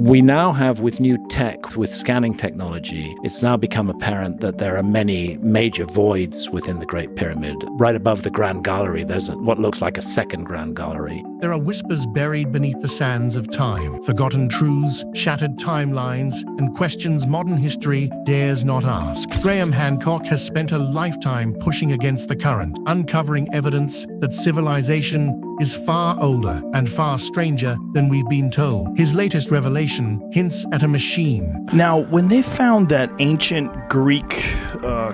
We now have, with new tech, with scanning technology, it's now become apparent that there are many major voids within the Great Pyramid. Right above the Grand Gallery, there's what looks like a second Grand Gallery. There are whispers buried beneath the sands of time, forgotten truths, shattered timelines, and questions modern history dares not ask. Graham Hancock has spent a lifetime pushing against the current, uncovering evidence that civilization is far older and far stranger than we've been told. His latest revelation hints at a machine. Now, when they found that ancient Greek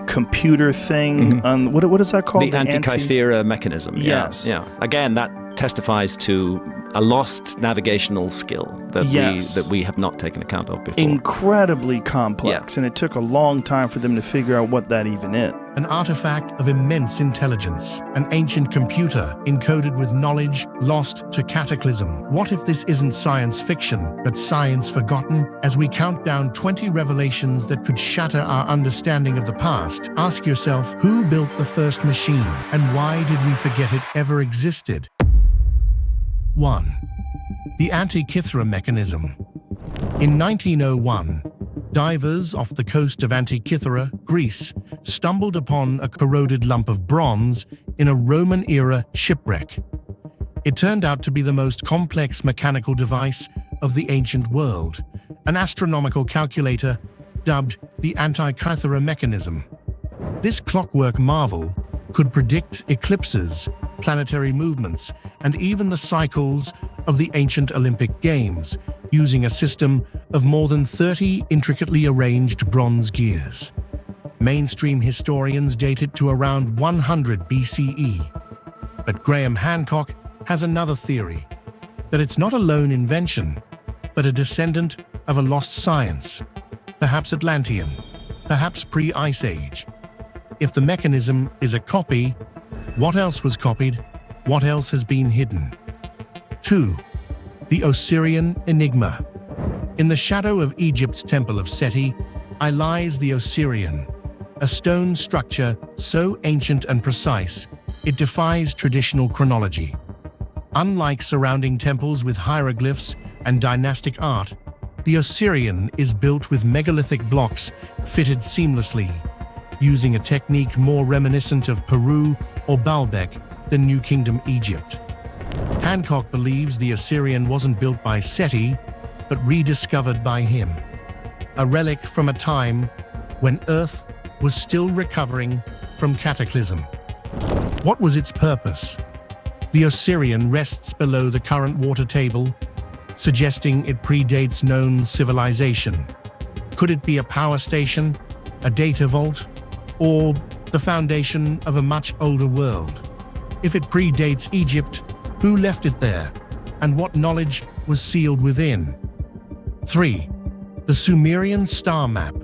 computer thing, what is that called? The Antikythera mechanism. Yes. Yeah. Again, that testifies to a lost navigational skill that we have not taken account of before. Incredibly complex, and it took a long time for them to figure out what that even is. An artifact of immense intelligence, an ancient computer encoded with knowledge lost to cataclysm. What if this isn't science fiction, but science forgotten? As we count down 20 revelations that could shatter our understanding of the past, ask yourself, who built the first machine, and why did we forget it ever existed? 1. The Antikythera mechanism. In 1901, divers off the coast of Antikythera, Greece, stumbled upon a corroded lump of bronze in a Roman-era shipwreck. It turned out to be the most complex mechanical device of the ancient world, an astronomical calculator dubbed the Antikythera mechanism. This clockwork marvel could predict eclipses, planetary movements, and even the cycles of the ancient Olympic Games, using a system of more than 30 intricately arranged bronze gears. Mainstream historians date it to around 100 BCE. But Graham Hancock has another theory, that it's not a lone invention, but a descendant of a lost science, perhaps Atlantean, perhaps pre-Ice Age. If the mechanism is a copy, what else was copied? What else has been hidden? 2. The Osirian Enigma. In the shadow of Egypt's Temple of Seti lies the Osirian, a stone structure so ancient and precise, it defies traditional chronology. Unlike surrounding temples with hieroglyphs and dynastic art, the Osirian is built with megalithic blocks fitted seamlessly, using a technique more reminiscent of Peru or Baalbek than New Kingdom Egypt. Hancock believes the Osirian wasn't built by Seti, but rediscovered by him, a relic from a time when Earth was still recovering from cataclysm. What was its purpose? The Osirian rests below the current water table, suggesting it predates known civilization. Could it be a power station, a data vault, or the foundation of a much older world? If it predates Egypt, who left it there, and what knowledge was sealed within? 3. The Sumerian Star Map.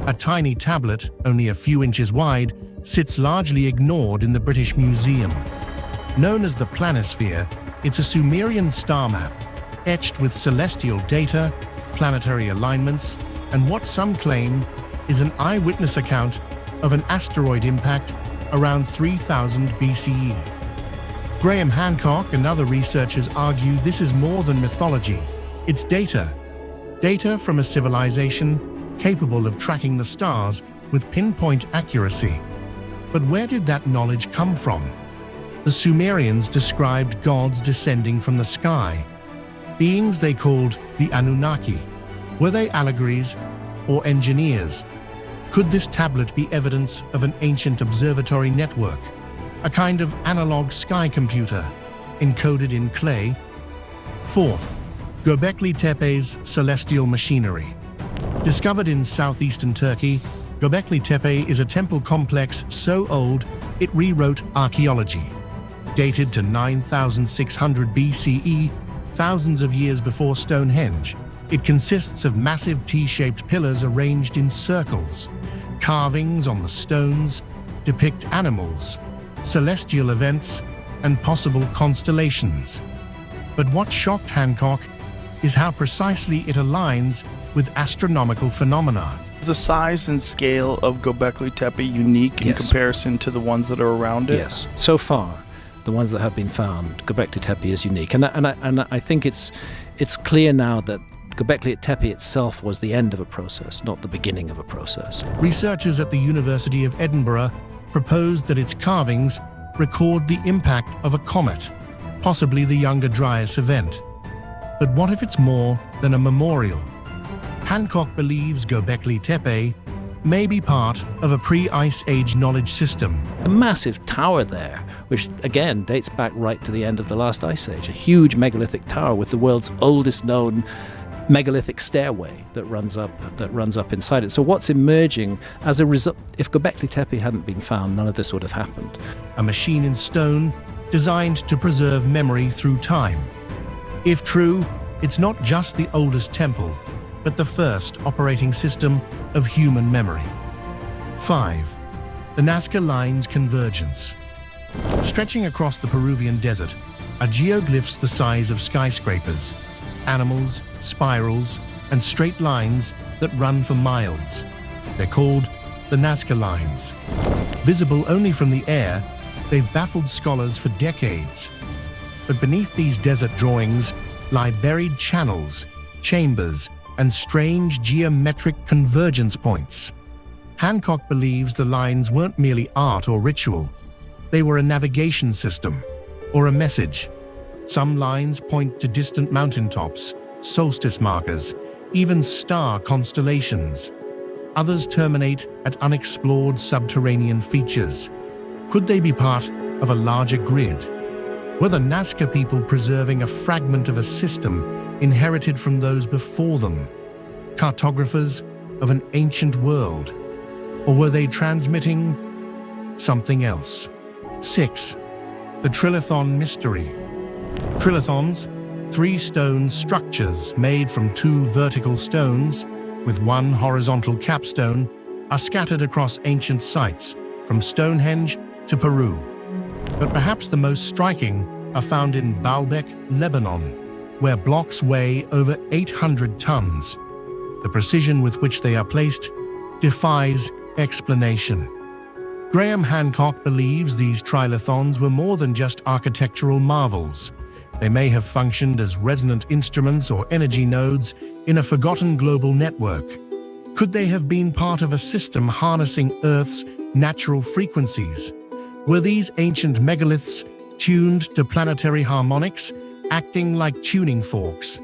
A tiny tablet, only a few inches wide, sits largely ignored in the British Museum. Known as the Planisphere, it's a Sumerian star map, etched with celestial data, planetary alignments, and what some claim is an eyewitness account of an asteroid impact around 3000 BCE. Graham Hancock and other researchers argue this is more than mythology. It's data from a civilization capable of tracking the stars with pinpoint accuracy. But where did that knowledge come from? The Sumerians described gods descending from the sky, beings they called the Anunnaki. Were they allegories or engineers? Could this tablet be evidence of an ancient observatory network, a kind of analog sky computer, encoded in clay? 4th, Göbekli Tepe's celestial machinery. Discovered in southeastern Turkey, Göbekli Tepe is a temple complex so old it rewrote archaeology. Dated to 9600 BCE, thousands of years before Stonehenge, it consists of massive T-shaped pillars arranged in circles. Carvings on the stones depict animals, celestial events, and possible constellations. But what shocked Hancock is how precisely it aligns with astronomical phenomena. Is the size and scale of Göbekli Tepe unique in comparison to the ones that are around it? Yes. So far, the ones that have been found, Göbekli Tepe is unique. And I think it's clear now that Göbekli Tepe itself was the end of a process, not the beginning of a process. Researchers at the University of Edinburgh proposed that its carvings record the impact of a comet, possibly the Younger Dryas event. But what if it's more than a memorial? Hancock believes Göbekli Tepe may be part of a pre-Ice Age knowledge system. A massive tower there, which again dates back right to the end of the last Ice Age, a huge megalithic tower with the world's oldest known megalithic stairway that runs up inside it. So what's emerging as a result, if Göbekli Tepe hadn't been found, none of this would have happened. A machine in stone designed to preserve memory through time. If true, it's not just the oldest temple, but the first operating system of human memory. 5. The Nazca Line's convergence. Stretching across the Peruvian desert are geoglyphs the size of skyscrapers, animals, spirals, and straight lines that run for miles. They're called the Nazca Lines. Visible only from the air, they've baffled scholars for decades. But beneath these desert drawings lie buried channels, chambers, and strange geometric convergence points. Hancock believes the lines weren't merely art or ritual. They were a navigation system, or a message. Some lines point to distant mountaintops, solstice markers, even star constellations. Others terminate at unexplored subterranean features. Could they be part of a larger grid? Were the Nazca people preserving a fragment of a system inherited from those before them, cartographers of an ancient world? Or were they transmitting something else? 6. The Trilithon mystery. Trilithons, 3 stone structures made from 2 vertical stones with 1 horizontal capstone, are scattered across ancient sites from Stonehenge to Peru. But perhaps the most striking are found in Baalbek, Lebanon, where blocks weigh over 800 tons. The precision with which they are placed defies explanation. Graham Hancock believes these trilithons were more than just architectural marvels. They may have functioned as resonant instruments or energy nodes in a forgotten global network. Could they have been part of a system harnessing Earth's natural frequencies? Were these ancient megaliths tuned to planetary harmonics, acting like tuning forks?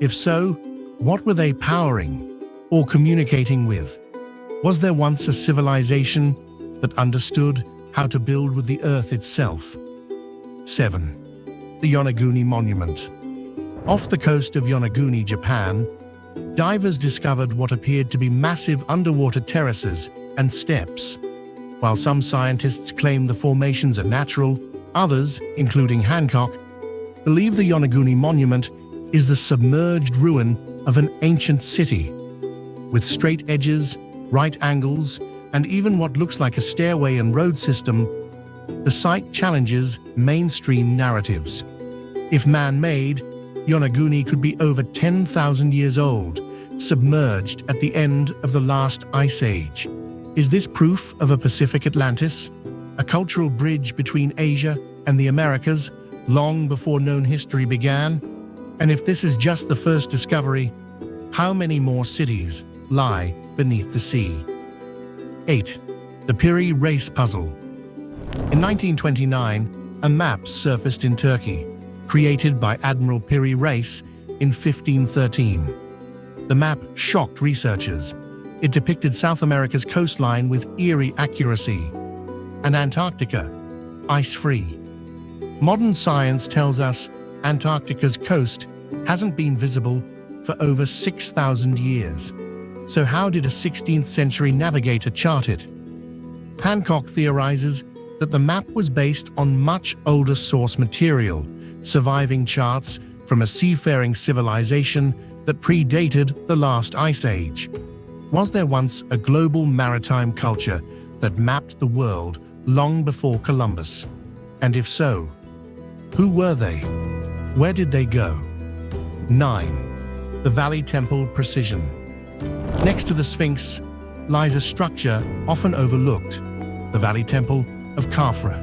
If so, what were they powering or communicating with? Was there once a civilization that understood how to build with the Earth itself? 7. The Yonaguni Monument. Off the coast of Yonaguni, Japan, divers discovered what appeared to be massive underwater terraces and steps. While some scientists claim the formations are natural, others, including Hancock, believe the Yonaguni Monument is the submerged ruin of an ancient city. With straight edges, right angles, and even what looks like a stairway and road system, the site challenges mainstream narratives. If man-made, Yonaguni could be over 10,000 years old, submerged at the end of the last ice age. Is this proof of a Pacific Atlantis, a cultural bridge between Asia and the Americas, long before known history began? And if this is just the first discovery, how many more cities lie beneath the sea? 8. The Piri Reis Puzzle. In 1929, a map surfaced in Turkey, created by Admiral Piri Reis in 1513. The map shocked researchers. It depicted South America's coastline with eerie accuracy, and Antarctica, ice-free. Modern science tells us Antarctica's coast hasn't been visible for over 6,000 years. So how did a 16th century navigator chart it? Hancock theorizes that the map was based on much older source material, surviving charts from a seafaring civilization that predated the last ice age. Was there once a global maritime culture that mapped the world long before Columbus? And if so, who were they? Where did they go? 9. The Valley Temple Precision. Next to the Sphinx lies a structure often overlooked, the Valley Temple of Khafra.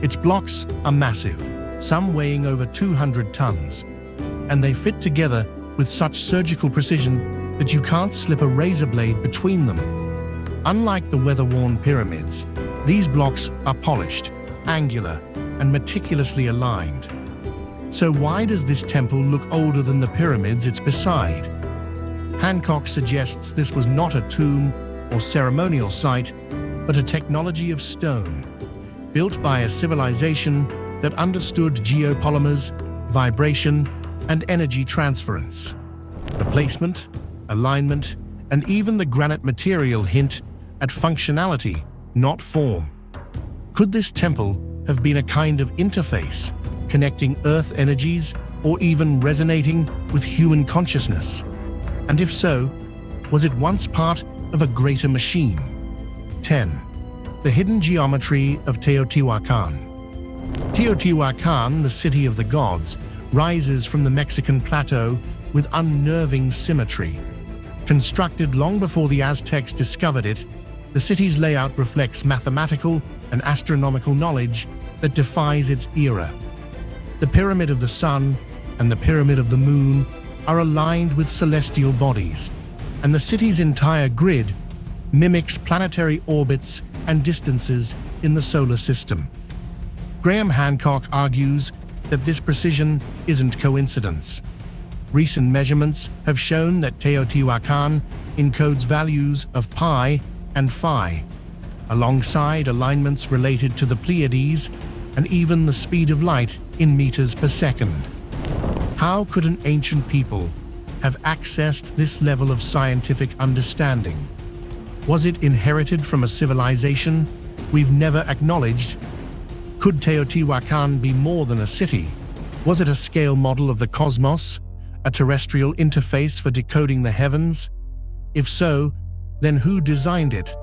Its blocks are massive, some weighing over 200 tons, and they fit together with such surgical precision that you can't slip a razor blade between them. Unlike the weather-worn pyramids, these blocks are polished, angular, and meticulously aligned. So why does this temple look older than the pyramids it's beside? Hancock suggests this was not a tomb or ceremonial site, but a technology of stone, built by a civilization that understood geopolymers, vibration, and energy transference. The placement, alignment, and even the granite material hint at functionality, not form. Could this temple have been a kind of interface, connecting Earth energies or even resonating with human consciousness? And if so, was it once part of a greater machine? 10. The hidden geometry of Teotihuacan. Teotihuacan, the city of the gods, rises from the Mexican plateau with unnerving symmetry. Constructed long before the Aztecs discovered it, the city's layout reflects mathematical and astronomical knowledge that defies its era. The Pyramid of the Sun and the Pyramid of the Moon are aligned with celestial bodies, and the city's entire grid mimics planetary orbits and distances in the solar system. Graham Hancock argues that this precision isn't coincidence. Recent measurements have shown that Teotihuacan encodes values of pi and phi, alongside alignments related to the Pleiades and even the speed of light in meters per second. How could an ancient people have accessed this level of scientific understanding? Was it inherited from a civilization we've never acknowledged? Could Teotihuacan be more than a city? Was it a scale model of the cosmos, a terrestrial interface for decoding the heavens? If so, then who designed it?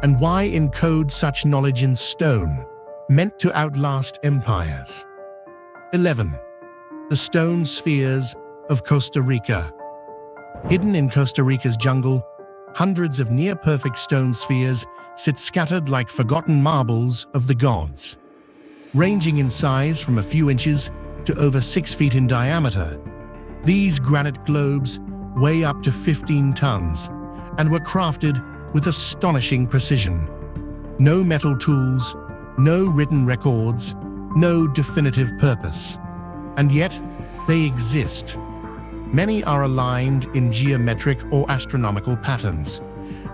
And why encode such knowledge in stone, meant to outlast empires? 11. The stone spheres of Costa Rica. Hidden in Costa Rica's jungle, hundreds of near-perfect stone spheres sit scattered like forgotten marbles of the gods. Ranging in size from a few inches to over 6 feet in diameter, these granite globes weigh up to 15 tons and were crafted with astonishing precision. No metal tools, no written records, no definitive purpose. And yet, they exist. Many are aligned in geometric or astronomical patterns.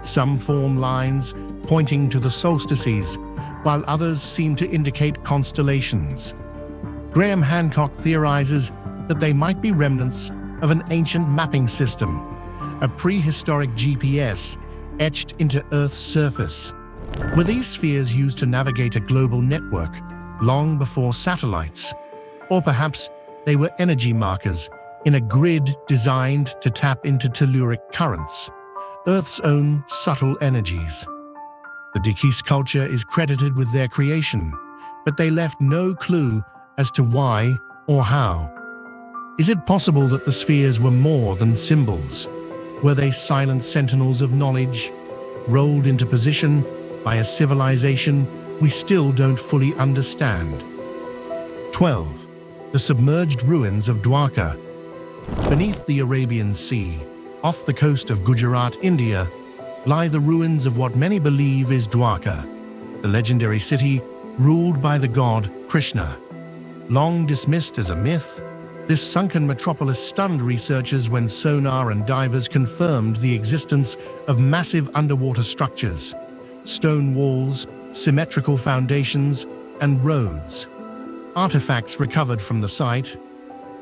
Some form lines pointing to the solstices, while others seem to indicate constellations. Graham Hancock theorizes that they might be remnants of an ancient mapping system, a prehistoric GPS etched into Earth's surface. Were these spheres used to navigate a global network long before satellites? Or perhaps they were energy markers in a grid designed to tap into telluric currents, Earth's own subtle energies. The Dikis culture is credited with their creation, but they left no clue as to why or how. Is it possible that the spheres were more than symbols? Were they silent sentinels of knowledge, rolled into position by a civilization we still don't fully understand? 12. The submerged ruins of Dwarka. Beneath the Arabian Sea, off the coast of Gujarat, India, lie the ruins of what many believe is Dwarka, the legendary city ruled by the god Krishna. Long dismissed as a myth, this sunken metropolis stunned researchers when sonar and divers confirmed the existence of massive underwater structures, stone walls, symmetrical foundations, and roads. Artifacts recovered from the site,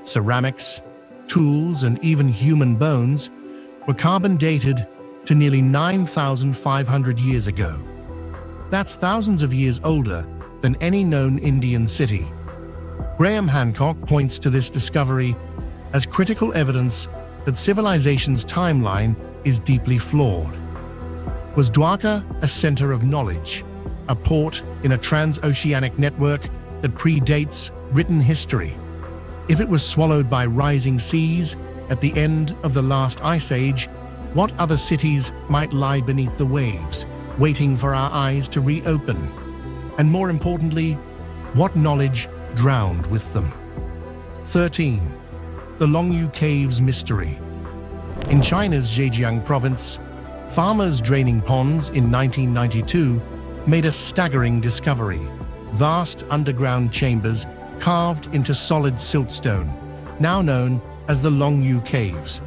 ceramics, tools, and even human bones, were carbon dated to nearly 9,500 years ago. That's thousands of years older than any known Indian city. Graham Hancock points to this discovery as critical evidence that civilization's timeline is deeply flawed. Was Dwarka a center of knowledge, a port in a transoceanic network that predates written history? If it was swallowed by rising seas at the end of the last ice age, what other cities might lie beneath the waves, waiting for our eyes to reopen? And more importantly, what knowledge drowned with them? 13. The Longyu Caves Mystery. In China's Zhejiang province, farmers draining ponds in 1992 made a staggering discovery: vast underground chambers carved into solid siltstone, now known as the Longyu Caves.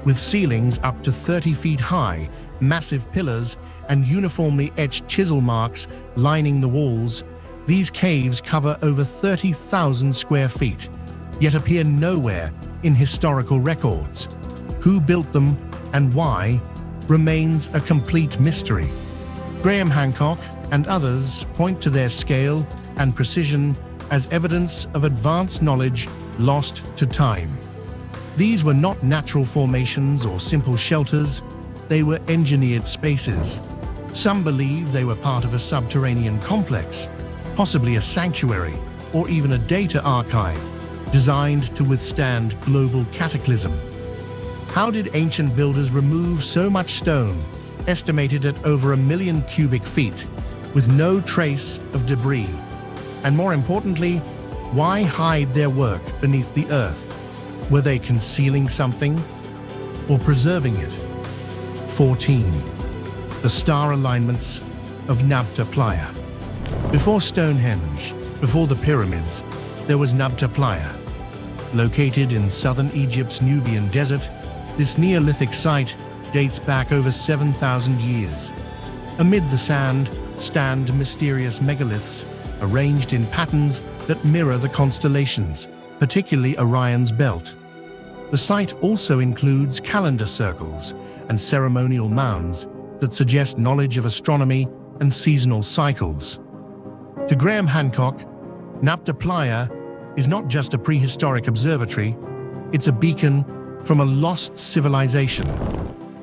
With ceilings up to 30 feet high, massive pillars, and uniformly etched chisel marks lining the walls, these caves cover over 30,000 square feet, yet appear nowhere in historical records. Who built them and why remains a complete mystery. Graham Hancock and others point to their scale and precision as evidence of advanced knowledge lost to time. These were not natural formations or simple shelters, they were engineered spaces. Some believe they were part of a subterranean complex, possibly a sanctuary or even a data archive designed to withstand global cataclysm. How did ancient builders remove so much stone, estimated at over 1 million cubic feet, with no trace of debris? And more importantly, why hide their work beneath the earth? Were they concealing something or preserving it? 14. The star alignments of Nabta Playa. Before Stonehenge, before the pyramids, there was Nabta Playa. Located in southern Egypt's Nubian desert, this Neolithic site dates back over 7,000 years. Amid the sand stand mysterious megaliths arranged in patterns that mirror the constellations, particularly Orion's belt. The site also includes calendar circles and ceremonial mounds that suggest knowledge of astronomy and seasonal cycles. To Graham Hancock, Nabta Playa is not just a prehistoric observatory, it's a beacon from a lost civilization,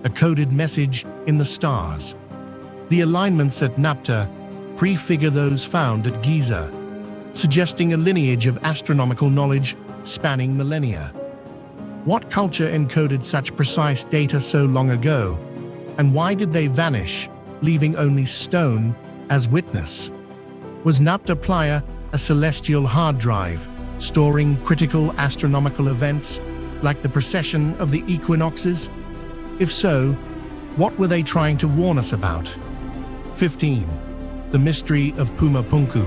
a coded message in the stars. The alignments at Nabta prefigure those found at Giza, suggesting a lineage of astronomical knowledge spanning millennia. What culture encoded such precise data so long ago, and why did they vanish, leaving only stone as witness? Was Nabta Playa a celestial hard drive, storing critical astronomical events like the precession of the equinoxes? If so, what were they trying to warn us about? 15. The mystery of Pumapunku.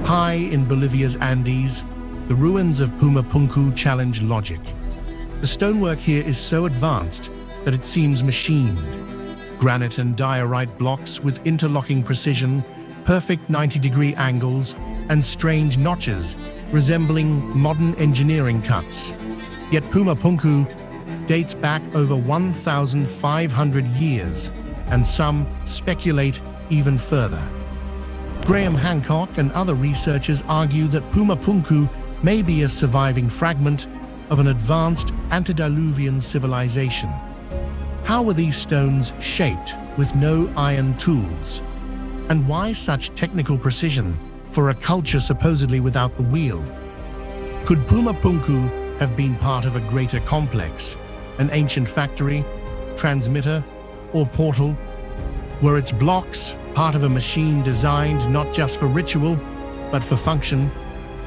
High in Bolivia's Andes, the ruins of Pumapunku challenge logic. The stonework here is so advanced that it seems machined. Granite and diorite blocks with interlocking precision, perfect 90-degree angles, and strange notches resembling modern engineering cuts. Yet Pumapunku dates back over 1,500 years, and some speculate even further. Graham Hancock and other researchers argue that Pumapunku may be a surviving fragment of an advanced antediluvian civilization. How were these stones shaped with no iron tools? And why such technical precision for a culture supposedly without the wheel? Could Pumapunku have been part of a greater complex, an ancient factory, transmitter, or portal? Were its blocks part of a machine designed not just for ritual, but for function,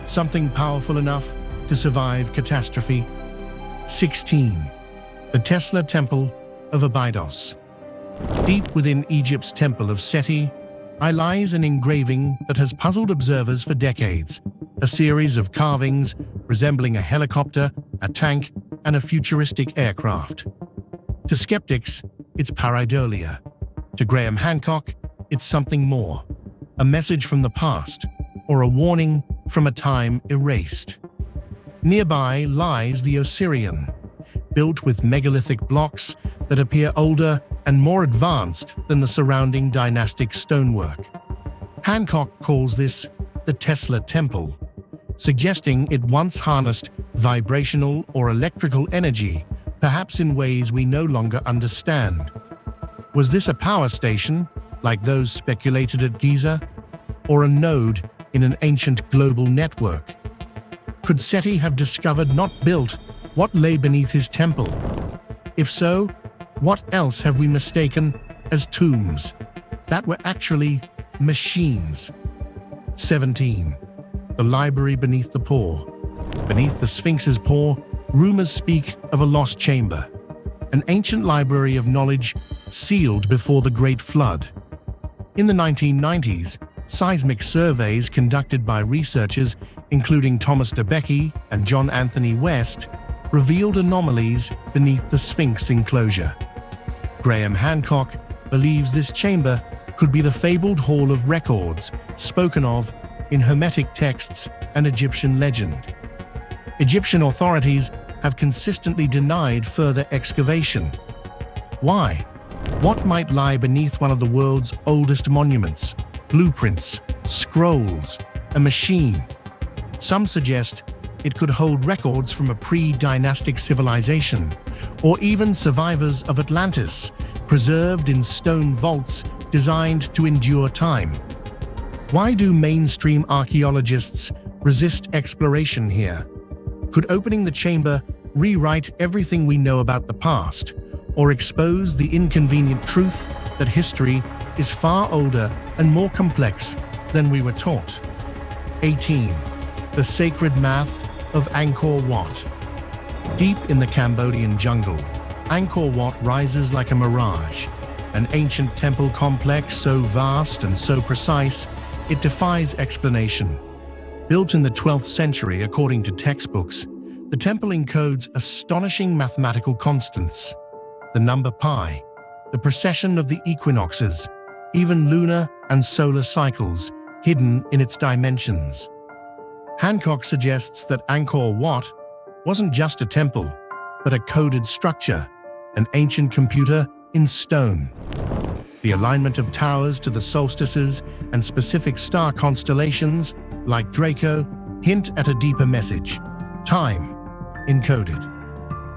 something powerful enough to survive catastrophe? 16. The Tesla Temple of Abydos. Deep within Egypt's Temple of Seti lies an engraving that has puzzled observers for decades, a series of carvings resembling a helicopter, a tank, and a futuristic aircraft. To skeptics, it's pareidolia. To Graham Hancock, it's something more, a message from the past, or a warning from a time erased. Nearby lies the Osirian, built with megalithic blocks that appear older and more advanced than the surrounding dynastic stonework. Hancock calls this the Tesla Temple, suggesting it once harnessed vibrational or electrical energy, perhaps in ways we no longer understand. Was this a power station, like those speculated at Giza, or a node in an ancient global network? Could Seti have discovered, not built, what lay beneath his temple? If so, what else have we mistaken as tombs that were actually machines? 17. The library beneath the paw. Beneath the Sphinx's paw, rumors speak of a lost chamber, an ancient library of knowledge sealed before the Great Flood. In the 1990s, seismic surveys conducted by researchers including Thomas DeBecky and John Anthony West revealed anomalies beneath the Sphinx enclosure. Graham Hancock believes this chamber could be the fabled Hall of Records spoken of in Hermetic texts and Egyptian legend. Egyptian authorities have consistently denied further excavation. Why? What might lie beneath one of the world's oldest monuments, blueprints, scrolls, a machine? Some suggest it could hold records from a pre-dynastic civilization, or even survivors of Atlantis, preserved in stone vaults designed to endure time. Why do mainstream archaeologists resist exploration here? Could opening the chamber rewrite everything we know about the past, or expose the inconvenient truth that history is far older and more complex than we were taught? 18. The sacred math of Angkor Wat. Deep in the Cambodian jungle, Angkor Wat rises like a mirage, an ancient temple complex so vast and so precise it defies explanation. Built in the 12th century according to textbooks, the temple encodes astonishing mathematical constants. The number pi, the precession of the equinoxes, even lunar and solar cycles hidden in its dimensions. Hancock suggests that Angkor Wat wasn't just a temple, but a coded structure, an ancient computer in stone. The alignment of towers to the solstices and specific star constellations, like Draco, hint at a deeper message: time, encoded.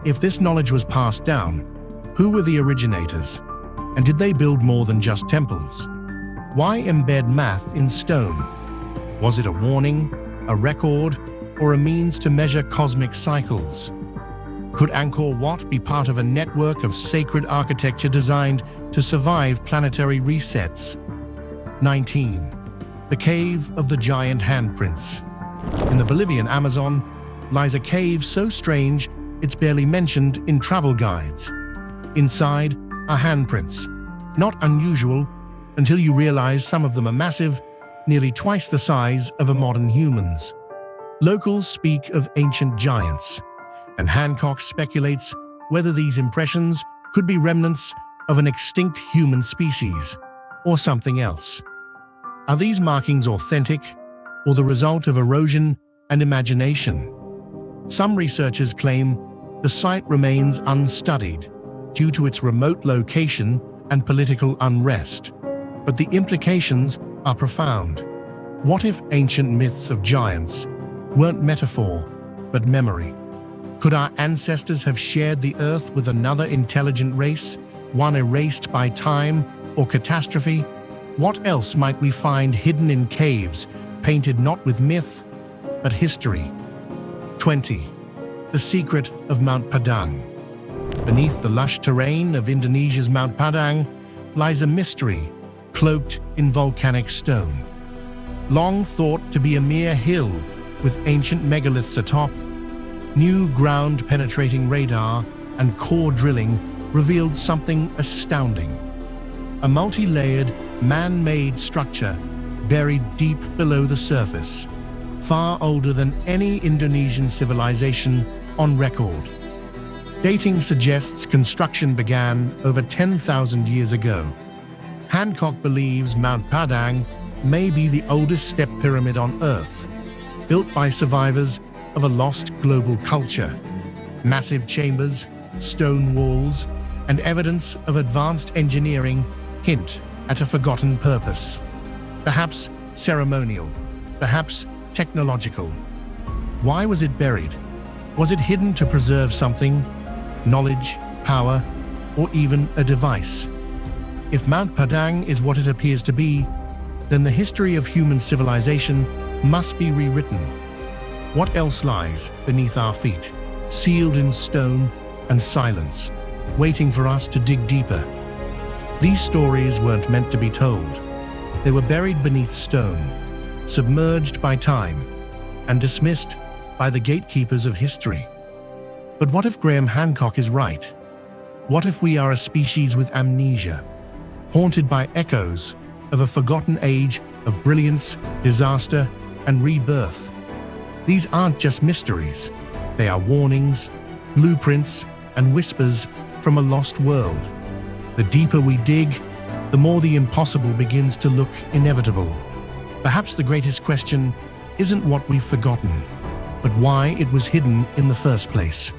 If this knowledge was passed down, who were the originators? And did they build more than just temples? Why embed math in stone? Was it a warning, a record, or a means to measure cosmic cycles? Could Angkor Wat be part of a network of sacred architecture designed to survive planetary resets? 19. The Cave of the Giant Handprints. In the Bolivian Amazon lies a cave so strange it's barely mentioned in travel guides. Inside are handprints, not unusual until you realize some of them are massive, nearly twice the size of a modern human's. Locals speak of ancient giants, and Hancock speculates whether these impressions could be remnants of an extinct human species or something else. Are these markings authentic or the result of erosion and imagination? Some researchers claim the site remains unstudied due to its remote location and political unrest, but the implications are profound. What if ancient myths of giants weren't metaphor, but memory? Could our ancestors have shared the Earth with another intelligent race, one erased by time or catastrophe? What else might we find hidden in caves, painted not with myth, but history? 20. The secret of Mount Padang. Beneath the lush terrain of Indonesia's Mount Padang lies a mystery cloaked in volcanic stone. Long thought to be a mere hill with ancient megaliths atop, new ground-penetrating radar and core drilling revealed something astounding. A multi-layered, man-made structure buried deep below the surface, far older than any Indonesian civilization on record. Dating suggests construction began over 10,000 years ago. Hancock believes Mount Padang may be the oldest step pyramid on Earth, built by survivors of a lost global culture. Massive chambers, stone walls, and evidence of advanced engineering hint at a forgotten purpose. Perhaps ceremonial, perhaps technological. Why was it buried? Was it hidden to preserve something? Knowledge, power, or even a device? If Mount Padang is what it appears to be, then the history of human civilization must be rewritten. What else lies beneath our feet, sealed in stone and silence, waiting for us to dig deeper? These stories weren't meant to be told. They were buried beneath stone, submerged by time, and dismissed by the gatekeepers of history. But what if Graham Hancock is right? What if we are a species with amnesia, haunted by echoes of a forgotten age of brilliance, disaster, and rebirth? These aren't just mysteries. They are warnings, blueprints, and whispers from a lost world. The deeper we dig, the more the impossible begins to look inevitable. Perhaps the greatest question isn't what we've forgotten, but why it was hidden in the first place.